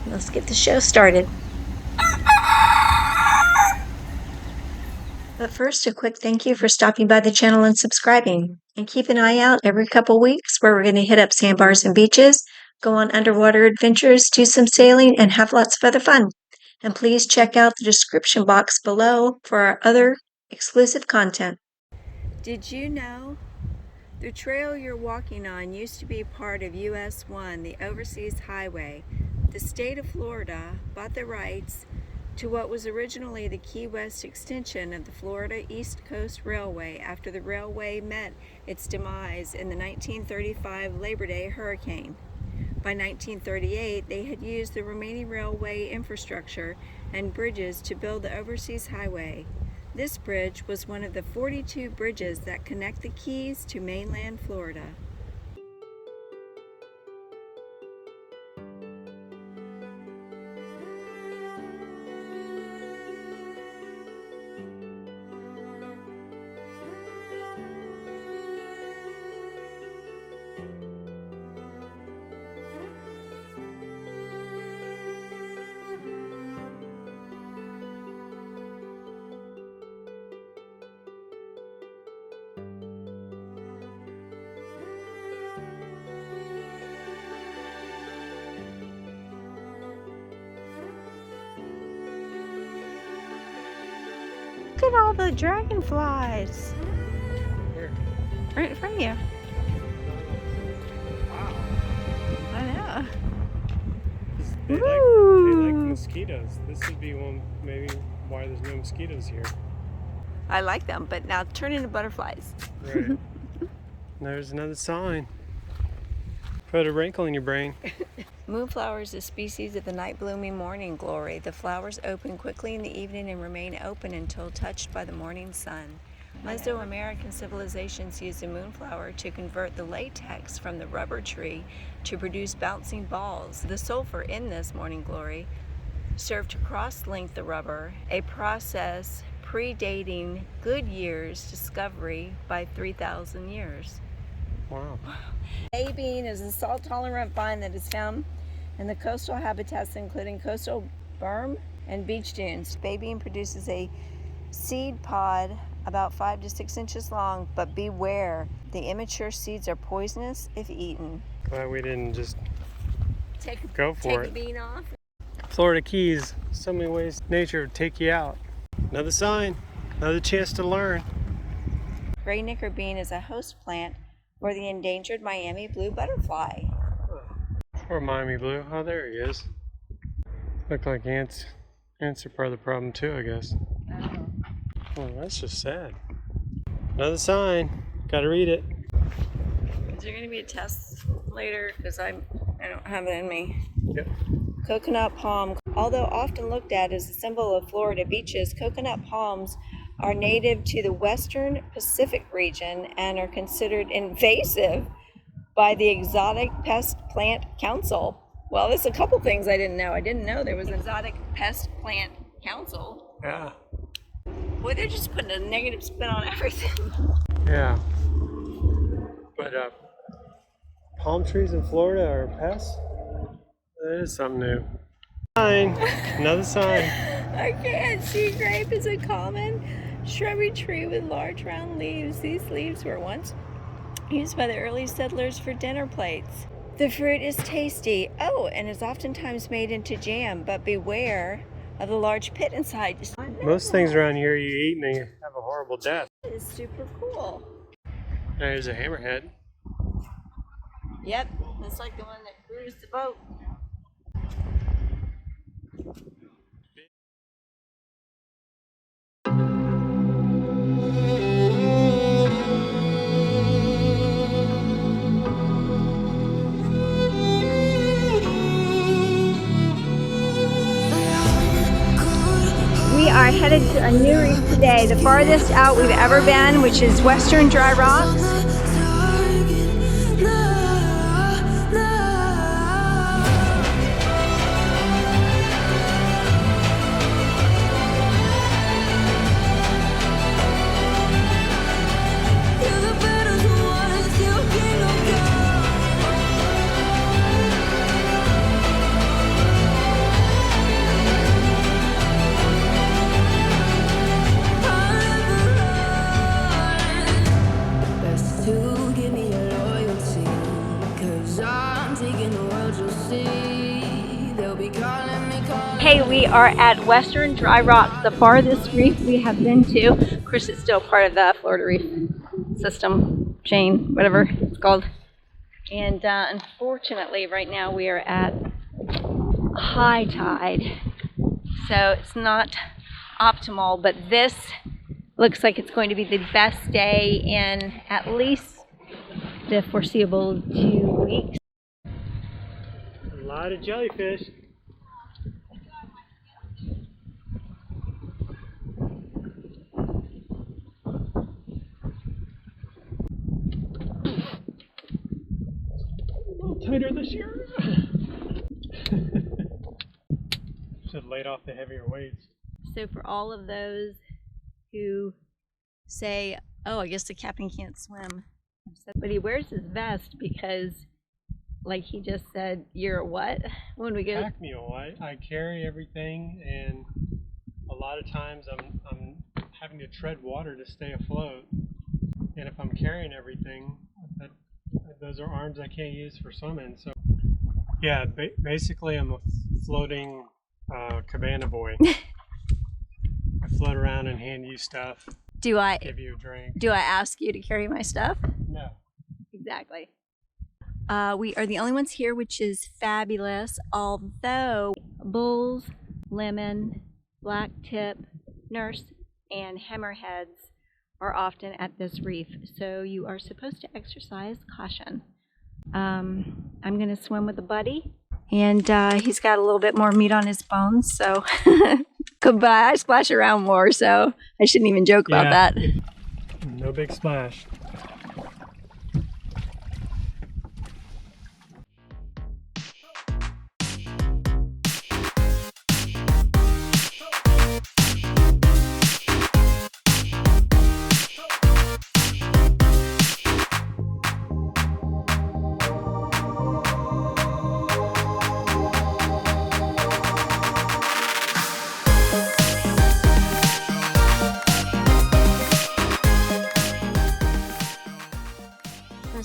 let's get the show started. But first, a quick thank you for stopping by the channel and subscribing. And keep an eye out every couple weeks where we're going to hit up sandbars and beaches, go on underwater adventures, do some sailing, and have lots of other fun. And please check out the description box below for our other exclusive content. Did you know the trail you're walking on used to be part of US 1, the Overseas Highway? The state of Florida bought the rights to what was originally the Key West extension of the Florida East Coast Railway after the railway met its demise in the 1935 Labor Day hurricane. By 1938, they had used the remaining railway infrastructure and bridges to build the Overseas Highway. This bridge was one of the 42 bridges that connect the Keys to mainland Florida. Look at all the dragonflies. Where? Right in front of you. Wow. I know. They like mosquitoes. This would be one maybe why there's no mosquitoes here. I like them, but now turn into butterflies. Right. There's another sign. Put a wrinkle in your brain. Moonflower is a species of the night-blooming morning glory. The flowers open quickly in the evening and remain open until touched by the morning sun. Mesoamerican civilizations used the moonflower to convert the latex from the rubber tree to produce bouncing balls. The sulfur in this morning glory served to cross-link the rubber, a process predating Goodyear's discovery by 3,000 years. Wow. A-bean is a salt-tolerant vine that is found in the coastal habitats including coastal berm and beach dunes. Bay-bean produces a seed pod about 5 to 6 inches long, but beware, the immature seeds are poisonous if eaten. Glad we didn't just Go for it. Take a bean off. Florida Keys, so many ways nature would take you out. Another sign, another chance to learn. Gray knicker bean is a host plant for the endangered Miami blue butterfly. Or Miami blue. Oh, there he is. Look like ants. Ants are part of the problem too, I guess. Oh, that's just sad. Another sign. Gotta read it. Is there going to be a test later? Because I don't have it in me. Yep. Coconut palm. Although often looked at as a symbol of Florida beaches, coconut palms are native to the western Pacific region and are considered invasive by the Exotic Pest Plant Council. Well, there's a couple things I didn't know. I didn't know there was an Exotic Pest Plant Council. Yeah. Boy, they're just putting a negative spin on everything. Yeah. But palm trees in Florida are pests? That is something new. Sign. Another sign. I can't. Sea grape is a common shrubby tree with large round leaves. These leaves were once used by the early settlers for dinner plates. The fruit is tasty. Oh, and is oftentimes made into jam, but beware of the large pit inside. Most things around here you eat and they have a horrible death. It is super cool. There's a hammerhead. Yep, that's like the one that cruised the boat. We are headed to a new reef today, the farthest out we've ever been, which is Western Dry Rocks. Hey, we are at Western Dry Rocks, the farthest reef we have been to. Of course, it's still part of the Florida Reef system, chain, whatever it's called. And unfortunately, right now we are at high tide, so it's not optimal, but this looks like it's going to be the best day in at least the foreseeable 2 weeks. A lot of jellyfish. A little tighter this year. Should have laid off the heavier weights. So for all of those who say, oh, I guess the captain can't swim, but he wears his vest because, like he just said, you're what? When we go Pack mule. I carry everything, and a lot of times I'm having to tread water to stay afloat. And if I'm carrying everything, those are arms I can't use for swimming. So yeah, basically I'm a floating cabana boy. I float around and hand you stuff. give you a drink. Do I ask you to carry my stuff? No. Exactly. We are the only ones here, which is fabulous, although bulls, lemon, black tip, nurse, and hammerheads are often at this reef, so you are supposed to exercise caution. I'm going to swim with a buddy, and he's got a little bit more meat on his bones, so but I splash around more, so I shouldn't even joke about that. No big splash.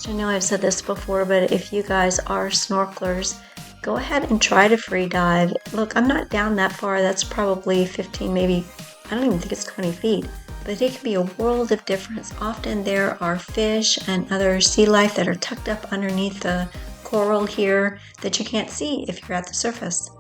I know I've said this before, but if you guys are snorkelers, go ahead and try to free dive. Look, I'm not down that far. That's probably 15, maybe, I don't even think it's 20 feet. But it can be a world of difference. Often there are fish and other sea life that are tucked up underneath the coral here that you can't see if you're at the surface.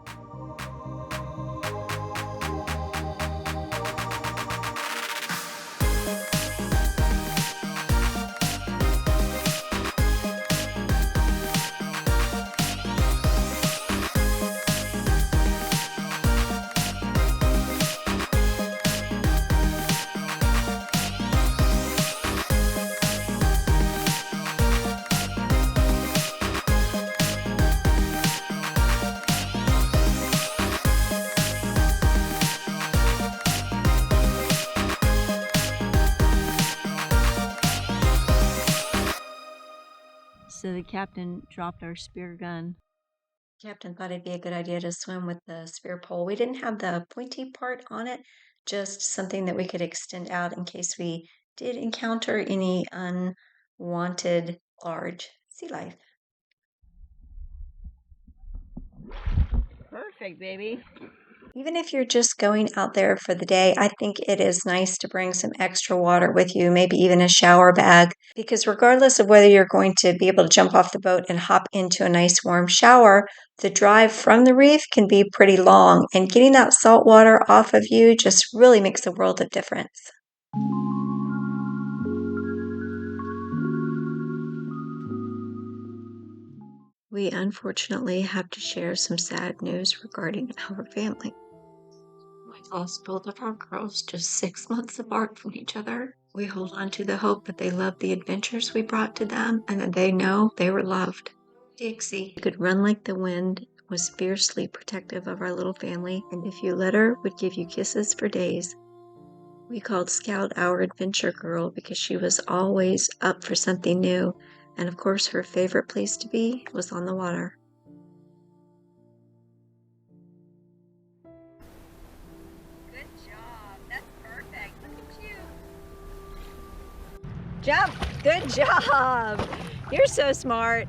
So the captain dropped our spear gun. Captain thought it'd be a good idea to swim with the spear pole. We didn't have the pointy part on it, just something that we could extend out in case we did encounter any unwanted large sea life. Perfect, baby. Even if you're just going out there for the day, I think it is nice to bring some extra water with you, maybe even a shower bag, because regardless of whether you're going to be able to jump off the boat and hop into a nice warm shower, the drive from the reef can be pretty long, and getting that salt water off of you just really makes a world of difference. We unfortunately have to share some sad news regarding our family. We lost both of our girls just 6 months apart from each other. We hold on to the hope that they love the adventures we brought to them and that they know they were loved. Dixie could run like the wind, was fiercely protective of our little family, and if you let her, would give you kisses for days. We called Scout our adventure girl because she was always up for something new, and of course her favorite place to be was on the water. Good job. That's perfect. Look at you. Jump. Good job. You're so smart.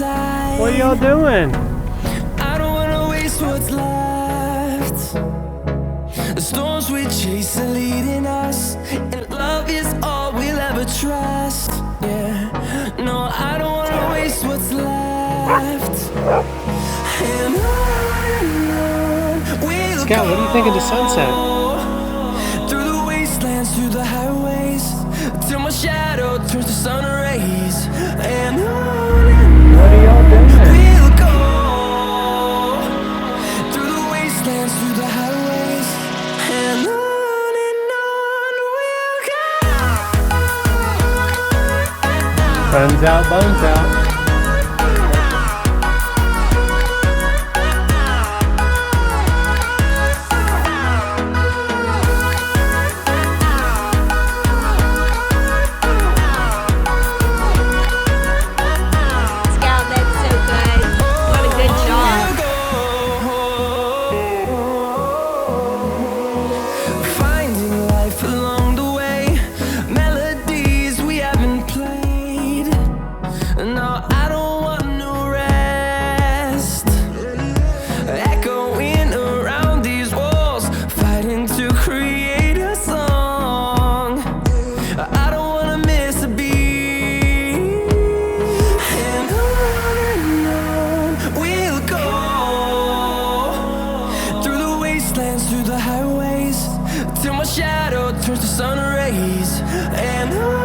side. What are y'all doing? I don't wanna waste what's left. The storms we chase are leading us, and love is all we'll ever trust. Yeah, no, I don't wanna waste what's left. And on we'll Scout, what do you think of the sunset? go, through the wastelands, through the highways, till my shadow turns to sun rays. And on What are y'all doing? we'll go, through the wastelands, through the highways, and on we'll go. Sun's out, buns out. Scout, that's so good. What a good job. Finding life along the way, melodies we haven't played. No, I don't want no rest. Echoing around these walls, fighting to create a song. I don't wanna miss a beat. And on we'll go, through the wastelands, through the highways, till my shadow turns to sun rays. And on